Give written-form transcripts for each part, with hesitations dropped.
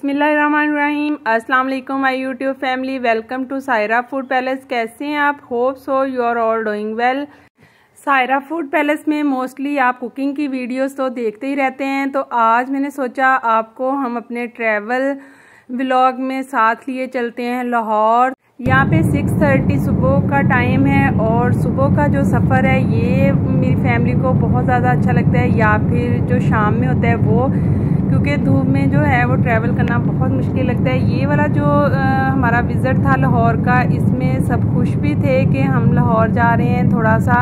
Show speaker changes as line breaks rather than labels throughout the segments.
बिस्मिल्लाहिर्रहमानिर्रहीम। अस्सलाम वालेकुम my YouTube family, welcome to Saira food palace. कैसे हैं आप? Hope so you are all doing well. Saira food palace में मोस्टली आप कुकिंग की वीडियोस तो देखते ही रहते हैं, तो आज मैंने सोचा आपको हम अपने ट्रैवल व्लॉग में साथ लिए चलते हैं लाहौर। यहाँ पे 6:30 सुबह का टाइम है और सुबह का जो सफ़र है ये मेरी फैमिली को बहुत ज़्यादा अच्छा लगता है, या फिर जो शाम में होता है वो, क्योंकि धूप में जो है वो ट्रैवल करना बहुत मुश्किल लगता है। ये वाला जो हमारा विज़िट था लाहौर का, इसमें सब खुश भी थे कि हम लाहौर जा रहे हैं, थोड़ा सा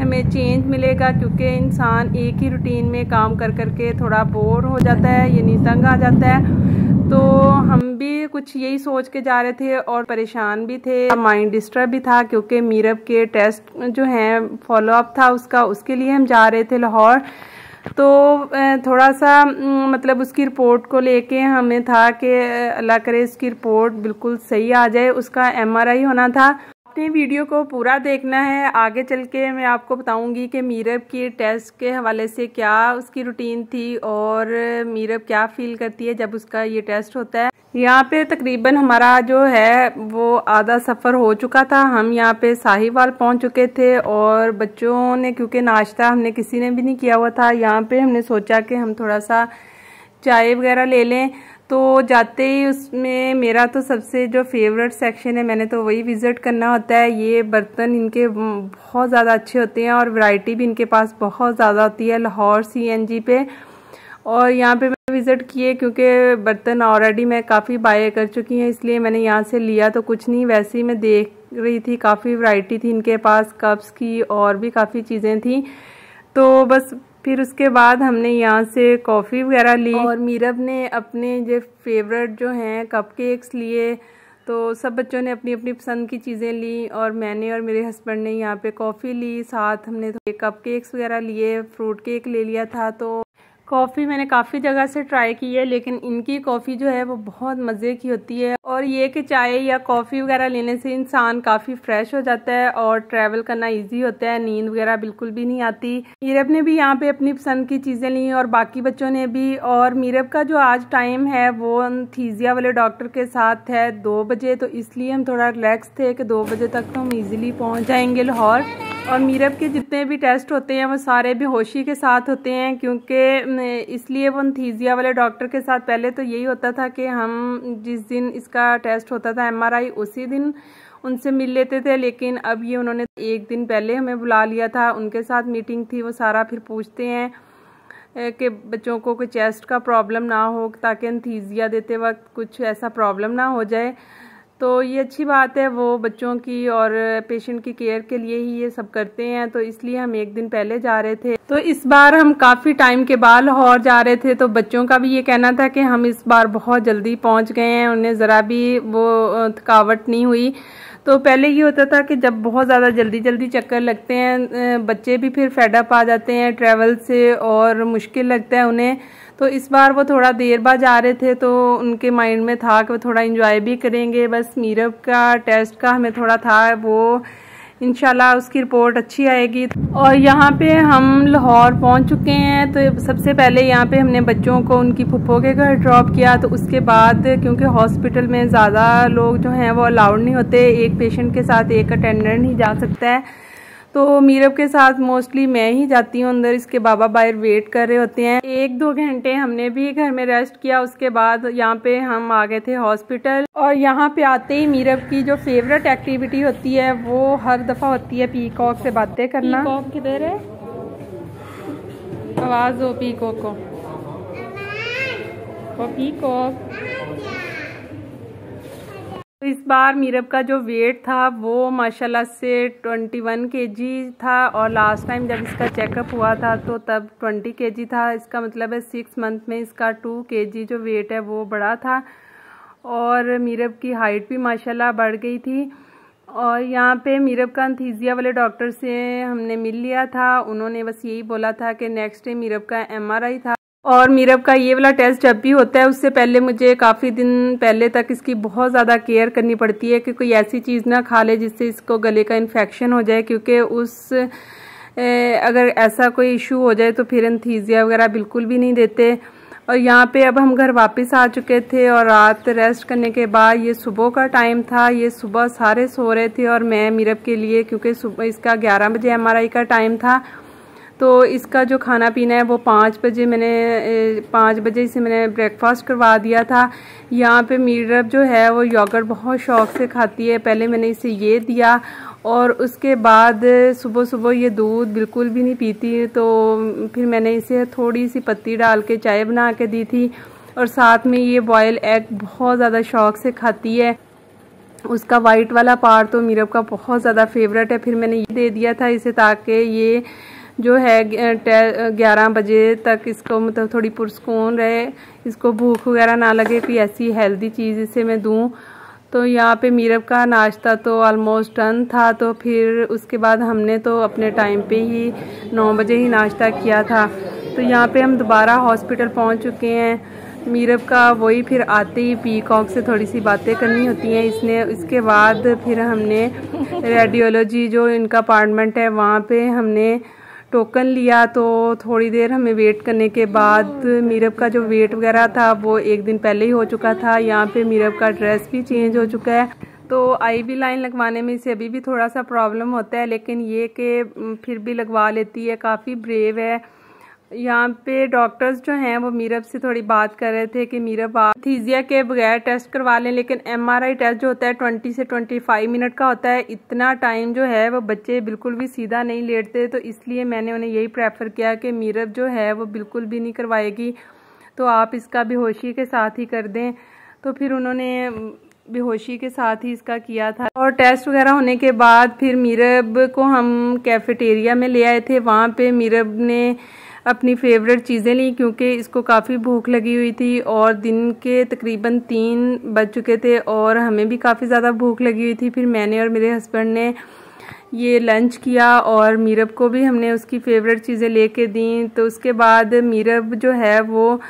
हमें चेंज मिलेगा, क्योंकि इंसान एक ही रूटीन में काम कर करके थोड़ा बोर हो जाता है, यानी तंग आ जाता है। तो हम भी कुछ यही सोच के जा रहे थे और परेशान भी थे, माइंड डिस्टर्ब भी था, क्योंकि मीरब के टेस्ट जो हैं फॉलोअप था उसके लिए हम जा रहे थे लाहौर। तो थोड़ा सा मतलब उसकी रिपोर्ट को लेके हमें था कि अल्लाह करे इसकी रिपोर्ट बिल्कुल सही आ जाए। उसका MRI होना था। अपने वीडियो को पूरा देखना है, आगे चल के मैं आपको बताऊंगी कि मीरब की टेस्ट के हवाले से क्या उसकी रूटीन थी और मीरब क्या फील करती है जब उसका ये टेस्ट होता है। यहाँ पे तकरीबन हमारा जो है वो आधा सफ़र हो चुका था। हम यहाँ पे साहिवाल पहुँच चुके थे और बच्चों ने, क्योंकि नाश्ता हमने किसी ने भी नहीं किया हुआ था, यहाँ पे हमने सोचा कि हम थोड़ा सा चाय वगैरह ले लें। तो जाते ही उसमें मेरा तो सबसे जो फेवरेट सेक्शन है, मैंने तो वही विज़िट करना होता है। ये बर्तन इनके बहुत ज़्यादा अच्छे होते हैं और वैरायटी भी इनके पास बहुत ज़्यादा होती है लाहौर CNG पे। और यहाँ पे मैंने विज़िट किए, क्योंकि बर्तन ऑलरेडी मैं काफ़ी बाय कर चुकी हैं, इसलिए मैंने यहाँ से लिया तो कुछ नहीं, वैसे ही मैं देख रही थी, काफ़ी वैरायटी थी इनके पास कप्स की और भी काफ़ी चीज़ें थी। तो बस फिर उसके बाद हमने यहाँ से कॉफ़ी वगैरह ली और मीरब ने अपने जो फेवरेट जो हैं कपकेक्स लिए। तो सब बच्चों ने अपनी अपनी पसंद की चीज़ें ली और मैंने और मेरे हस्बैंड ने यहाँ पे कॉफ़ी ली, साथ हमने कपकेक्स वगैरह लिए, फ्रूट केक ले लिया था। तो कॉफ़ी मैंने काफ़ी जगह से ट्राई की है, लेकिन इनकी कॉफ़ी जो है वो बहुत मज़े की होती है। और ये कि चाय या कॉफ़ी वगैरह लेने से इंसान काफ़ी फ्रेश हो जाता है और ट्रैवल करना इजी होता है, नींद वगैरह बिल्कुल भी नहीं आती। मीरब ने भी यहाँ पे अपनी पसंद की चीज़ें ली और बाकी बच्चों ने भी। और मीरब का जो आज टाइम है वो एनेस्थीसिया वाले डॉक्टर के साथ है 2 बजे, तो इसलिए हम थोड़ा रिलैक्स थे कि 2 बजे तक तो हम ईज़िली पहुँच जाएंगे लाहौर। और मीरब के जितने भी टेस्ट होते हैं वो सारे बेहोशी के साथ होते हैं, क्योंकि इसलिए वो एनेस्थीसिया वाले डॉक्टर के साथ, पहले तो यही होता था कि हम जिस दिन इसका टेस्ट होता था MRI उसी दिन उनसे मिल लेते थे, लेकिन अब ये उन्होंने 1 दिन पहले हमें बुला लिया था, उनके साथ मीटिंग थी। वो सारा फिर पूछते हैं कि बच्चों को कोई चेस्ट का प्रॉब्लम ना हो, ताकि एनेस्थीसिया देते वक्त कुछ ऐसा प्रॉब्लम ना हो जाए। तो ये अच्छी बात है, वो बच्चों की और पेशेंट की केयर के लिए ही ये सब करते हैं, तो इसलिए हम 1 दिन पहले जा रहे थे। तो इस बार हम काफ़ी टाइम के बाद लाहौर जा रहे थे, तो बच्चों का भी ये कहना था कि हम इस बार बहुत जल्दी पहुंच गए हैं, उन्हें ज़रा भी वो थकावट नहीं हुई। तो पहले ये होता था कि जब बहुत ज़्यादा जल्दी जल्दी चक्कर लगते हैं बच्चे भी फिर फेडअप आ जाते हैं ट्रैवल से और मुश्किल लगता है उन्हें। तो इस बार वो थोड़ा देर बाद जा रहे थे, तो उनके माइंड में था कि वो थोड़ा एंजॉय भी करेंगे। बस मीरब का टेस्ट का हमें थोड़ा था, वो इंशाल्लाह उसकी रिपोर्ट अच्छी आएगी। और यहाँ पे हम लाहौर पहुँच चुके हैं। तो सबसे पहले यहाँ पे हमने बच्चों को उनकी फुप्पो के घर ड्रॉप किया। तो उसके बाद, क्योंकि हॉस्पिटल में ज़्यादा लोग जो हैं वो अलाउड नहीं होते, एक पेशेंट के साथ एक अटेंडेंट ही जा सकता है, तो मीरब के साथ मोस्टली मैं ही जाती हूँ अंदर, इसके बाबा बाहर वेट कर रहे होते हैं। 1-2 घंटे हमने भी घर में रेस्ट किया। उसके बाद यहाँ पे हम आ गए थे हॉस्पिटल। और यहाँ पे आते ही मीरब की जो फेवरेट एक्टिविटी होती है वो हर दफ़ा होती है पीकॉक से बातें करना। पीकॉक किधर है? आवाज़ दो पीकॉक को। पीकॉक। तो इस बार मीरब का जो वेट था वो माशाल्लाह से 21 kg था, और लास्ट टाइम जब इसका चेकअप हुआ था तो तब 20 kg था। इसका मतलब है 6 मंथ में इसका 2 kg जो वेट है वो बढ़ा था। और मीरब की हाइट भी माशाल्लाह बढ़ गई थी। और यहाँ पे मीरब का एनेस्थीसिया वाले डॉक्टर से हमने मिल लिया था, उन्होंने बस यही बोला था कि नेक्स्ट डे मीरब का MRI था। और मीरब का ये वाला टेस्ट जब भी होता है उससे पहले मुझे काफ़ी दिन पहले तक इसकी बहुत ज़्यादा केयर करनी पड़ती है कि कोई ऐसी चीज़ ना खा ले जिससे इसको गले का इन्फेक्शन हो जाए, क्योंकि अगर ऐसा कोई इशू हो जाए तो फिर एनेस्थीसिया वगैरह बिल्कुल भी नहीं देते। और यहाँ पे अब हम घर वापस आ चुके थे और रात रेस्ट करने के बाद ये सुबह का टाइम था। ये सुबह सारे सो रहे थे और मैं मीरब के लिए, क्योंकि सुबह इसका 11 बजे MRI का टाइम था, तो इसका जो खाना पीना है वो 5 बजे इसे मैंने ब्रेकफास्ट करवा दिया था। यहाँ पे मीरब जो है वो योगर्ट बहुत शौक़ से खाती है। पहले मैंने इसे ये दिया और उसके बाद सुबह सुबह ये दूध बिल्कुल भी नहीं पीती, तो फिर मैंने इसे थोड़ी सी पत्ती डाल के चाय बना के दी थी। और साथ में ये बॉयल एग बहुत ज़्यादा शौक़ से खाती है। उसका वाइट वाला पार्ट तो मीरब का बहुत ज़्यादा फेवरेट है। फिर मैंने ये दे दिया था इसे ताकि ये जो है 11 बजे तक इसको मतलब थोड़ी पुरस्कून रहे, इसको भूख वगैरह ना लगे, कोई ऐसी हेल्दी चीज़ इसे मैं दूँ। तो यहाँ पे मीरब का नाश्ता तो ऑलमोस्ट डन था। तो फिर उसके बाद हमने तो अपने टाइम पे ही 9 बजे ही नाश्ता किया था। तो यहाँ पे हम दोबारा हॉस्पिटल पहुँच चुके हैं। मीरब का वही फिर आते ही पीकॉक से थोड़ी सी बातें करनी होती हैं इसके बाद फिर हमने रेडियोलॉजी जो इनका अपार्टमेंट है वहाँ पे हमने टोकन लिया। तो थोड़ी देर हमें वेट करने के बाद मीरब का जो वेट वगैरह था वो एक दिन पहले ही हो चुका था। यहाँ पे मीरब का ड्रेस भी चेंज हो चुका है। तो IV लाइन लगवाने में इसे अभी भी थोड़ा सा प्रॉब्लम होता है, लेकिन ये कि फिर भी लगवा लेती है, काफ़ी ब्रेव है। यहाँ पे डॉक्टर्स जो हैं वो मीरब से थोड़ी बात कर रहे थे कि मीरब आप थीजिया के बगैर टेस्ट करवा लें, लेकिन MRI टेस्ट जो होता है 20 से 25 मिनट का होता है। इतना टाइम जो है वो बच्चे बिल्कुल भी सीधा नहीं लेटते, तो इसलिए मैंने उन्हें यही प्रेफर किया कि मीरब जो है वो बिल्कुल भी नहीं करवाएगी, तो आप इसका बेहोशी के साथ ही कर दें। तो फिर उन्होंने बेहोशी के साथ ही इसका किया था। और टेस्ट वगैरह होने के बाद फिर मीरब को हम कैफेटेरिया में ले आए थे। वहाँ पे मीरब ने अपनी फेवरेट चीज़ें ली क्योंकि इसको काफ़ी भूख लगी हुई थी और दिन के तकरीबन 3 बज चुके थे और हमें भी काफ़ी ज़्यादा भूख लगी हुई थी। फिर मैंने और मेरे हस्बैंड ने ये लंच किया और मीरब को भी हमने उसकी फेवरेट चीज़ें लेके दी। तो उसके बाद मीरब जो है वो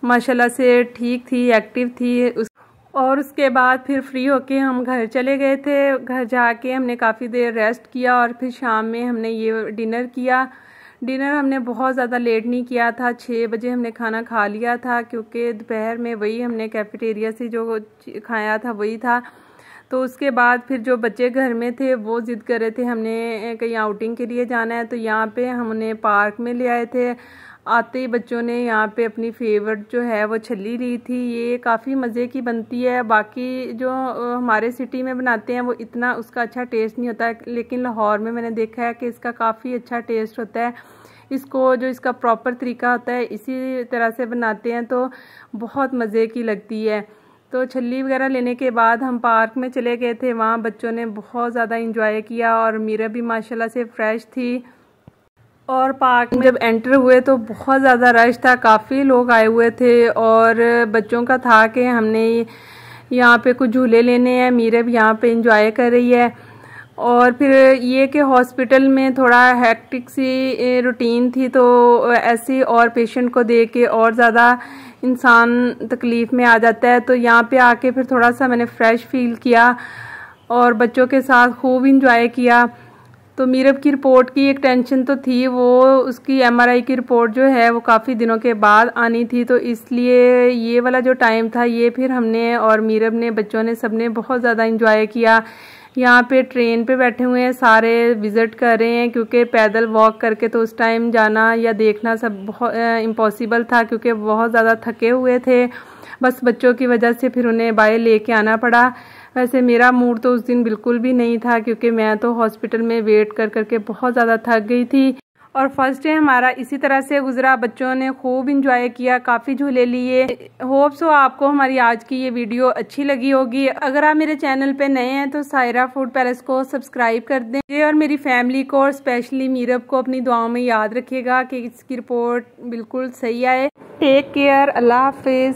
माशाल्लाह से ठीक थी, एक्टिव थी। और उसके बाद फिर फ्री होके हम घर चले गए थे। घर जाके हमने काफ़ी देर रेस्ट किया और फिर शाम में हमने ये डिनर किया। डिनर हमने बहुत ज़्यादा लेट नहीं किया था, 6 बजे हमने खाना खा लिया था, क्योंकि दोपहर में वही हमने कैफेटेरिया से जो खाया था वही था। तो उसके बाद फिर जो बच्चे घर में थे वो ज़िद कर रहे थे हमने कहीं आउटिंग के लिए जाना है, तो यहाँ पे हमने पार्क में ले आए थे। आते ही बच्चों ने यहाँ पे अपनी फेवरेट जो है वो छल्ली ली थी। ये काफ़ी मज़े की बनती है, बाकी जो हमारे सिटी में बनाते हैं वो इतना उसका अच्छा टेस्ट नहीं होता है, लेकिन लाहौर में मैंने देखा है कि इसका काफ़ी अच्छा टेस्ट होता है। इसको जो इसका प्रॉपर तरीका होता है इसी तरह से बनाते हैं तो बहुत मज़े की लगती है। तो छल्ली वगैरह लेने के बाद हम पार्क में चले गए थे। वहाँ बच्चों ने बहुत ज़्यादा इंजॉय किया और मीरा भी माशाल्लाह से फ्रेश थी। और पार्क में जब एंटर हुए तो बहुत ज़्यादा रश था, काफ़ी लोग आए हुए थे और बच्चों का था कि हमने यहाँ पे कुछ झूले लेने हैं। मीरा भी यहाँ पे इंजॉय कर रही है। और फिर ये कि हॉस्पिटल में थोड़ा हेक्टिक सी रूटीन थी, तो ऐसे और पेशेंट को देख के और ज़्यादा इंसान तकलीफ़ में आ जाता है। तो यहाँ पे आके फिर थोड़ा सा मैंने फ़्रेश फील किया और बच्चों के साथ खूब इंजॉय किया। तो मीरब की रिपोर्ट की एक टेंशन तो थी, वो उसकी MRI की रिपोर्ट जो है वो काफ़ी दिनों के बाद आनी थी, तो इसलिए ये वाला जो टाइम था ये फिर हमने और मीरब ने बच्चों ने सबने बहुत ज़्यादा इंजॉय किया। यहाँ पे ट्रेन पे बैठे हुए हैं, सारे विज़िट कर रहे हैं, क्योंकि पैदल वॉक करके तो उस टाइम जाना या देखना सब बहुत इम्पॉसिबल था, क्योंकि बहुत ज़्यादा थके हुए थे। बस बच्चों की वजह से फिर उन्हें बाय लेके आना पड़ा। वैसे मेरा मूड तो उस दिन बिल्कुल भी नहीं था, क्योंकि मैं तो हॉस्पिटल में वेट कर करके बहुत ज़्यादा थक गई थी। और फर्स्ट डे हमारा इसी तरह से गुजरा। बच्चों ने खूब इंजॉय किया, काफ़ी झूले लिए। होप सो आपको हमारी आज की ये वीडियो अच्छी लगी होगी। अगर आप मेरे चैनल पे नए हैं तो सायरा फूड पैलेस को सब्सक्राइब कर दें और मेरी फैमिली को और स्पेशली मीरब को अपनी दुआओं में याद रखिएगा कि इसकी रिपोर्ट बिल्कुल सही आए। टेक केयर, अल्लाह हाफिज़।